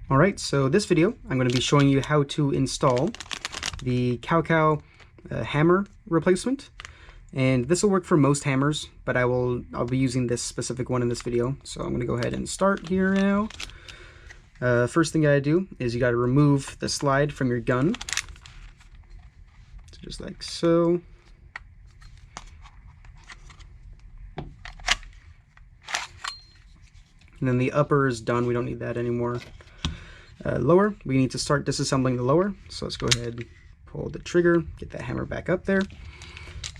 Alright, so this video I'm going to be showing you how to install the CowCow hammer replacement. And this will work for most hammers, but I'll be using this specific one in this video. So I'm going to go ahead and start here now. First thing you gotta do is you gotta remove the slide from your gun. So just like so. And then the upper is done, we don't need that anymore. Lower, we need to start disassembling the lower. So let's go ahead and pull the trigger, get that hammer back up there.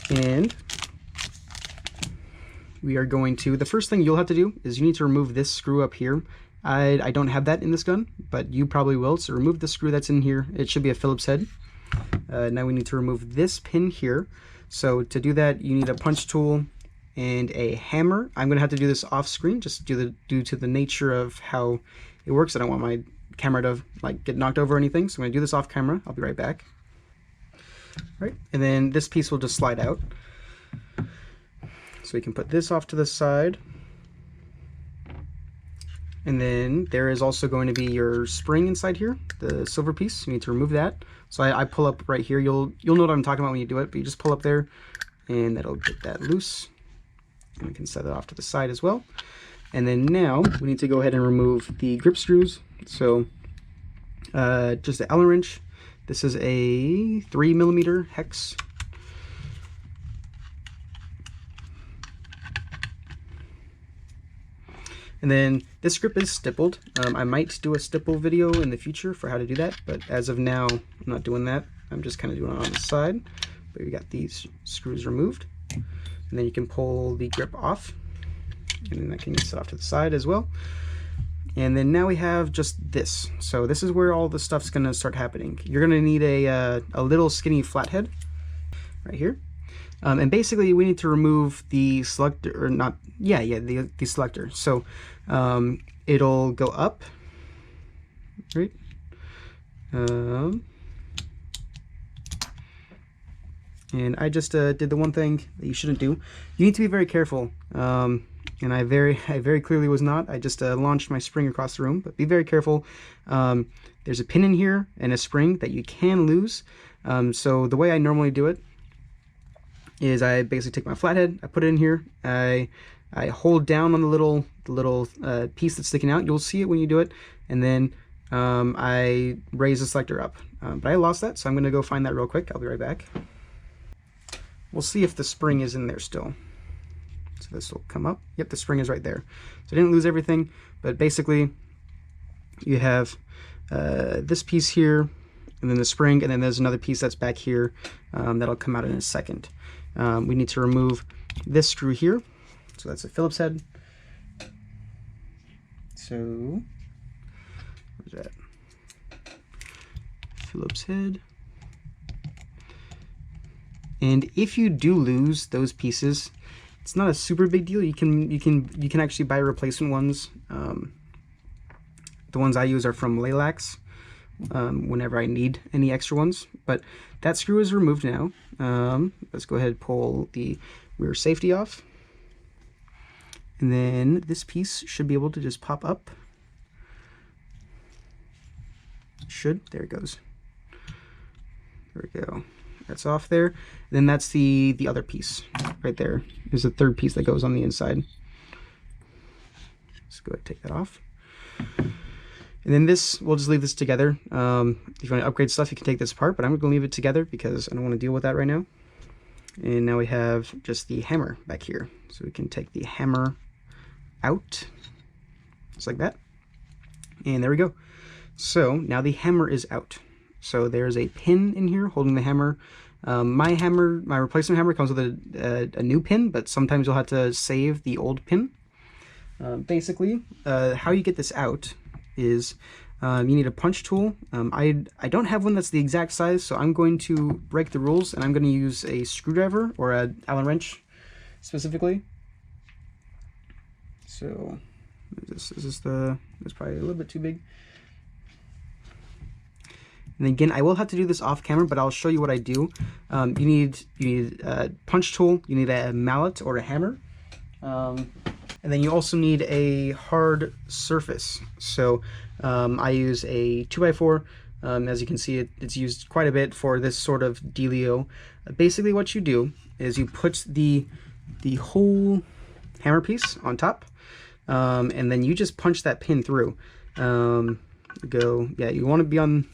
And we are going to, the first thing you'll have to do is you need to remove this screw up here. I don't have that in this gun, but you probably will. So remove the screw that's in here. It should be a Phillips head. Now we need to remove this pin here. So to do that, you need a punch tool and a hammer. I'm gonna have to do this off screen just due to the nature of how it works. I don't want my camera to like get knocked over or anything. So I'm gonna do this off camera. I'll be right back. All right, and then this piece will just slide out. So we can put this off to the side. And then there is also going to be your spring inside here, the silver piece. You need to remove that. So I pull up right here. You'll know what I'm talking about when you do it, but you just pull up there and that'll get that loose. And we can set that off to the side as well. And then now we need to go ahead and remove the grip screws. So just the Allen wrench. This is a 3mm hex. And then this grip is stippled. I might do a stipple video in the future for how to do that, but as of now, I'm not doing that. I'm just kind of doing it on the side. But we got these screws removed. And then you can pull the grip off. And then that can get set off to the side as well. And then now we have just this. So this is where all the stuff's gonna start happening. You're gonna need a little skinny flathead right here. And basically we need to remove the selector, or not, the selector. So it'll go up, right? And I just did the one thing that you shouldn't do. You need to be very careful. And I very clearly was not. I just launched my spring across the room, but be very careful. There's a pin in here and a spring that you can lose. So the way I normally do it is I basically take my flathead, I put it in here, I hold down on the little piece that's sticking out. You'll see it when you do it, and then I raise the selector up. But I lost that, so I'm gonna go find that real quick. I'll be right back. We'll see if the spring is in there still. So this will come up. Yep, the spring is right there. So I didn't lose everything, but basically you have this piece here, and then the spring, and then there's another piece that's back here that'll come out in a second. We need to remove this screw here. So that's a Phillips head. So, where's that? Phillips head. And if you do lose those pieces, it's not a super big deal. You can actually buy replacement ones. The ones I use are from Lilacs. Whenever I need any extra ones, but that screw is removed now. Let's go ahead and pull the rear safety off, and then this piece should be able to just pop up. There it goes. There we go. That's off there. And then that's the other piece right there. There's a third piece that goes on the inside. Let's go ahead and take that off. And then this, we'll just leave this together. If you want to upgrade stuff, you can take this apart, but I'm going to leave it together because I don't want to deal with that right now. And now we have just the hammer back here. So we can take the hammer out, just like that. And there we go. So now the hammer is out. So there's a pin in here holding the hammer. My replacement hammer comes with a new pin, but sometimes you'll have to save the old pin. Basically, how you get this out is you need a punch tool. I don't have one that's the exact size, so I'm going to break the rules and I'm going to use a screwdriver or a Allen wrench specifically. So this is probably a little bit too big. And again, I will have to do this off camera, but I'll show you what I do. You need a punch tool, you need a mallet or a hammer. And And then you also need a hard surface. So I use a 2x4. As you can see, it's used quite a bit for this sort of dealio. Basically what you do is you put the whole hammer piece on top, and then you just punch that pin through. Yeah, you want to be on,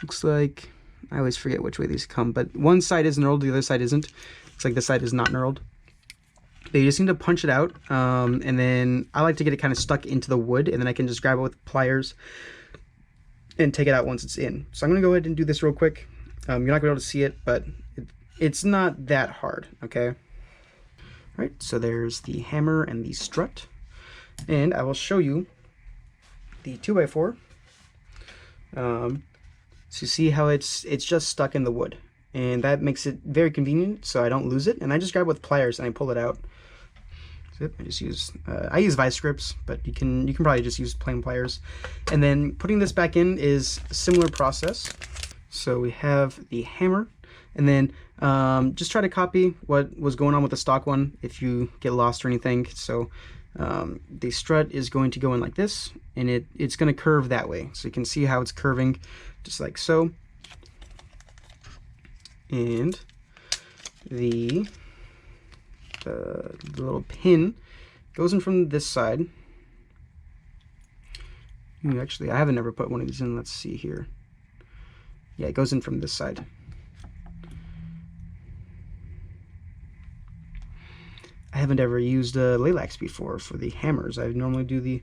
looks like, I always forget which way these come, but one side is knurled, the other side isn't. Looks like this side is not knurled. But you just need to punch it out, and then I like to get it kind of stuck into the wood, and then I can just grab it with pliers and take it out once it's in. So I'm going to go ahead and do this real quick. You're not going to be able to see it, but it's not that hard, okay? All right, so there's the hammer and the strut, and I will show you the 2x4. So you see how it's just stuck in the wood, and that makes it very convenient so I don't lose it. And I just grab with pliers and I pull it out. So I just use I use vice grips, but you can probably just use plain pliers. And then putting this back in is a similar process. So we have the hammer, and then just try to copy what was going on with the stock one if you get lost or anything. So the strut is going to go in like this, and it's going to curve that way. So you can see how it's curving just like so. And the little pin goes in from this side. Actually, I haven't ever put one of these in. Let's see here. Yeah, it goes in from this side. I haven't ever used Lilacs before for the hammers. I normally do the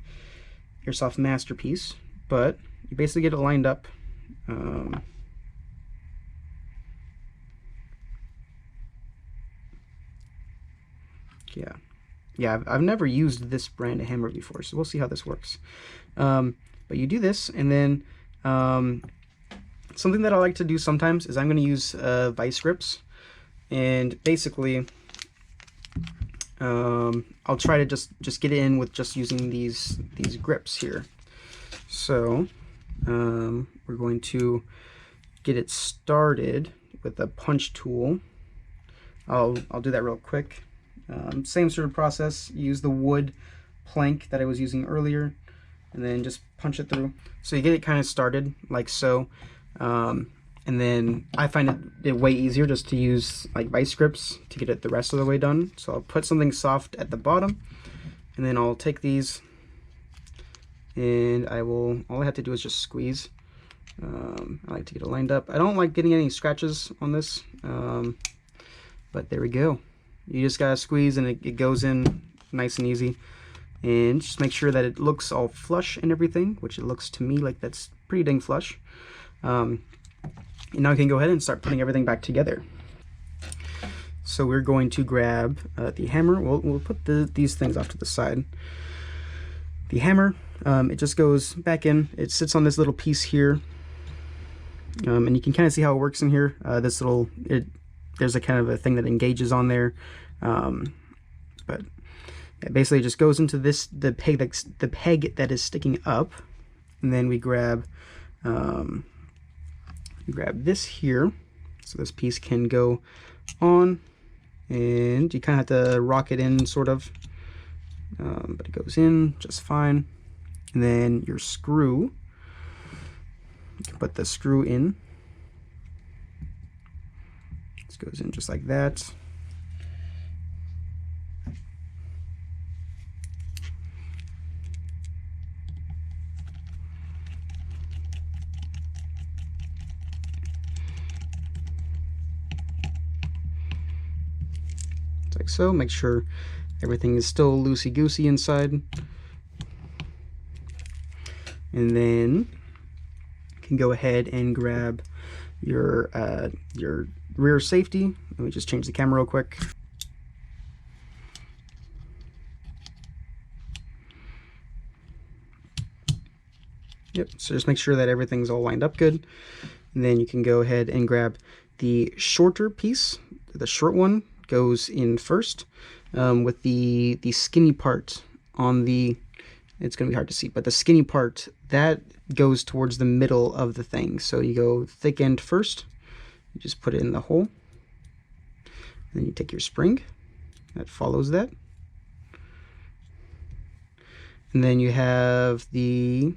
Airsoft Masterpiece, but you basically get it lined up. Yeah, I've never used this brand of hammer before, so we'll see how this works. But you do this, and then something that I like to do sometimes is I'm going to use vice grips, and basically I'll try to just get it in with just using these grips here. So we're going to get it started with a punch tool. I'll do that real quick. Same sort of process. Use the wood plank that I was using earlier, and then just punch it through. So you get it kind of started like so, and then I find it way easier just to use like vice grips to get it the rest of the way done. So I'll put something soft at the bottom, and then I'll take these, and all I have to do is just squeeze. I like to get it lined up. I don't like getting any scratches on this, but there we go. You just gotta squeeze, and it goes in nice and easy. And just make sure that it looks all flush and everything, which it looks to me like that's pretty dang flush. And now we can go ahead and start putting everything back together. So we're going to grab the hammer. We'll put these things off to the side. The hammer, it just goes back in. It sits on this little piece here, and you can kind of see how it works in here. There's a kind of a thing that engages on there, but it basically just goes into the peg that is sticking up, and then we grab this here, so this piece can go on, and you kind of have to rock it in sort of, but it goes in just fine. And then your screw, you can put the screw in. Goes in just like that. Like so. Make sure everything is still loosey-goosey inside. And then you can go ahead and grab your rear safety. Let me just change the camera real quick. Yep, so just make sure that everything's all lined up good. And then you can go ahead and grab the shorter piece. The short one goes in first, with the skinny part on the, it's going to be hard to see, but the skinny part, that goes towards the middle of the thing. So you go thick end first, you just put it in the hole, and then you take your spring that follows that, and then you have the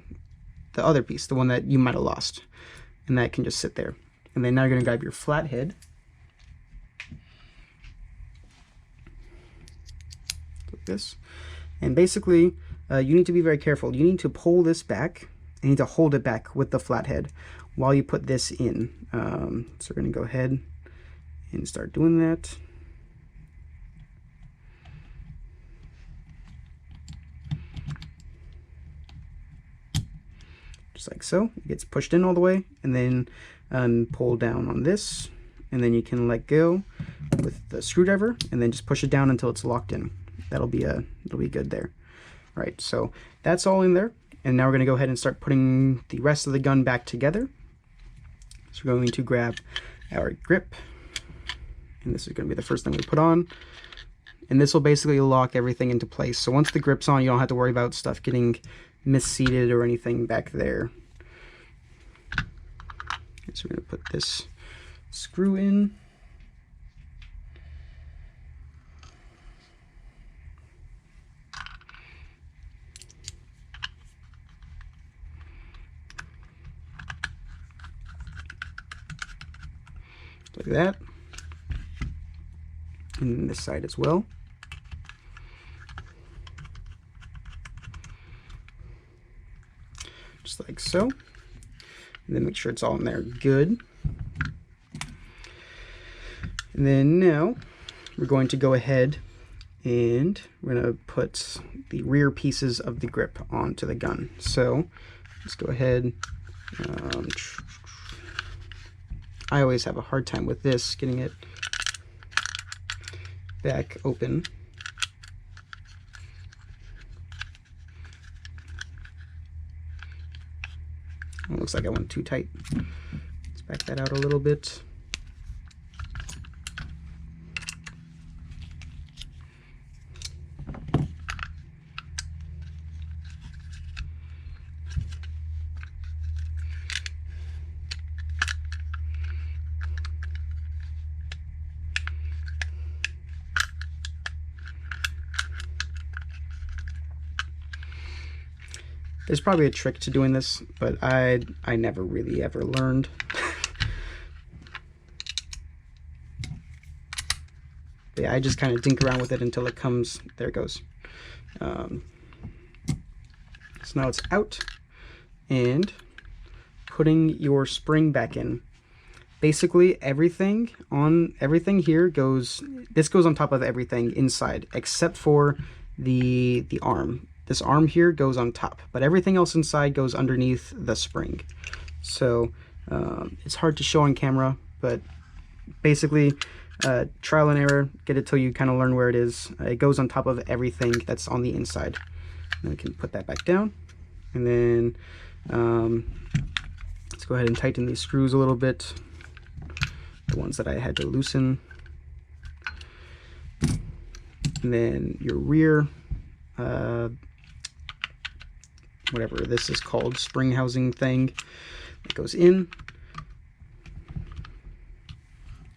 other piece, the one that you might have lost, and that can just sit there. And then now you're going to grab your flat head, like this, and basically you need to be very careful. You need to pull this back, and you need to hold it back with the flat head while you put this in. So we're going to go ahead and start doing that. Just like so. It gets pushed in all the way, and then pull down on this, and then you can let go with the screwdriver, and then just push it down until it's locked in. It'll be good there. Right, so that's all in there, and now we're going to go ahead and start putting the rest of the gun back together. So we're going to grab our grip, and this is going to be the first thing we put on, and this will basically lock everything into place. So once the grip's on, you don't have to worry about stuff getting misseated or anything back there. Okay, so we're going to put this screw in. Like that. And this side as well. Just like so. And then make sure it's all in there good. And then now we're going to go ahead and we're going to put the rear pieces of the grip onto the gun. So let's go ahead. I always have a hard time with this, getting it back open. It looks like I went too tight. Let's back that out a little bit. There's probably a trick to doing this, but I never really ever learned. But yeah, I just kind of dink around with it until it comes, there it goes. So now it's out, and putting your spring back in. Basically everything here goes, this goes on top of everything inside, except for the arm. This arm here goes on top, but everything else inside goes underneath the spring. So it's hard to show on camera, but basically trial and error, get it till you kind of learn where it is. It goes on top of everything that's on the inside. And we can put that back down, and then let's go ahead and tighten these screws a little bit, the ones that I had to loosen. And then your rear, whatever this is called, spring housing thing, that goes in,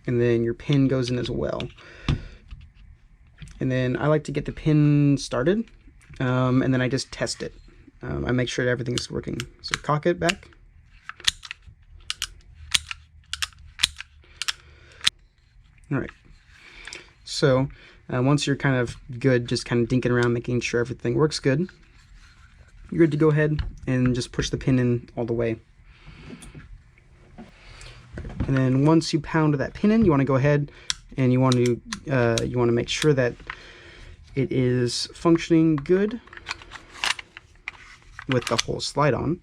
and then your pin goes in as well. And then I like to get the pin started, and then I just test it. I make sure everything's working. So cock it back. All right. So once you're kind of good, just kind of dinking around, making sure everything works good, you're good to go ahead and just push the pin in all the way. And then once you pound that pin in, you want to go ahead and you want to make sure that it is functioning good with the whole slide on.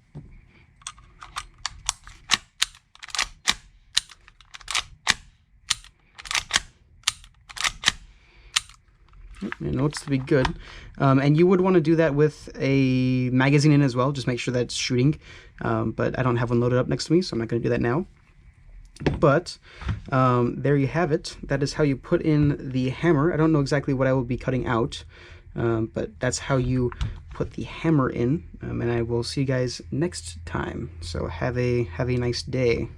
It looks to be good, and you would want to do that with a magazine in as well. Just make sure that it's shooting, but I don't have one loaded up next to me, so I'm not going to do that now. But there you have it. That is how you put in the hammer. I don't know exactly what I will be cutting out, but that's how you put the hammer in, and I will see you guys next time. So have a nice day.